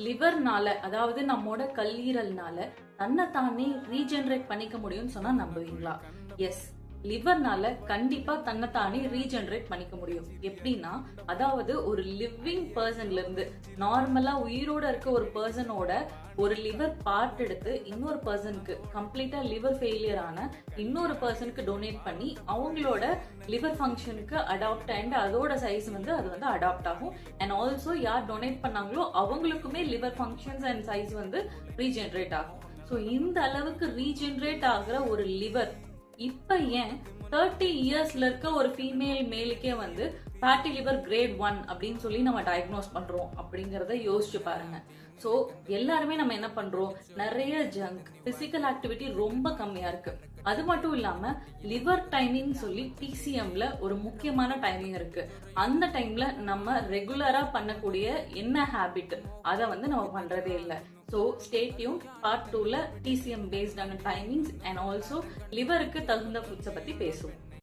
லிவர்னால, அதாவது நம்மோட கல்லீரல்னால தன்னைத்தானே ரீஜெனரேட் பண்ணிக்க முடியும்னு சொன்னா நம்புவீங்களா? எஸ், லிவர்னால கண்டிப்பா தன்னைத்தானே ரீஜெனரேட் பண்ணிக்க முடியும். எப்படின்னா, அதாவது ஒரு லிவிங் பர்சன்ல இருந்து, நார்மலா உயிரோட இருக்க ஒரு பர்சனோட ஒரு லிவர் பார்ட் எடுத்து இன்னொரு பர்சனுக்கு, கம்ப்ளீட்டா லிவர் ஃபெயிலியர் ஆன இன்னொரு பர்சனுக்கு டொனேட் பண்ணி அவங்களோட லிவர் ஃபங்க்ஷனுக்கு அடாப்ட் அண்ட் அதோட சைஸ் அது அடாப்ட் ஆகும். அண்ட் ஆல்சோ யார் டொனேட் பண்ணாங்களோ அவங்களுக்குமே liver functions and size regenerate ஆகும். ஸோ இந்த அளவுக்கு ரீஜெனரேட் ஆகுற ஒரு லிவர் இப்ப ஏன் 30 இயர்ஸ்ல இருக்க ஒரு ஃபீமேல் மேலுக்கே ஃபேட்டி லிவர் கிரேட் 1 அப்படின்னு சொல்லி நம்ம டயக்னோஸ் பண்றோம் அப்படிங்கறத யோசிச்சு பாருங்க. சோ எல்லாருமே நம்ம என்ன பண்றோம், நிறைய ஜங்க், பிசிக்கல் ஆக்டிவிட்டி ரொம்ப கம்மியா இருக்கு. அது மட்டும் இல்லாம லிவர் டைமிங் சொல்லி டிசிஎம்ல ஒரு முக்கியமான டைமிங் இருக்கு. அந்த டைம்ல நம்ம ரெகுலரா பண்ணக்கூடிய என்ன ஹேபிட் அதை நம்ம பண்றதே இல்லை. So stay tuned. Part 2ல TCM based on timings and also liverக்கு தகுந்த ஃபுட்ஸை பத்தி பேசுவோம்.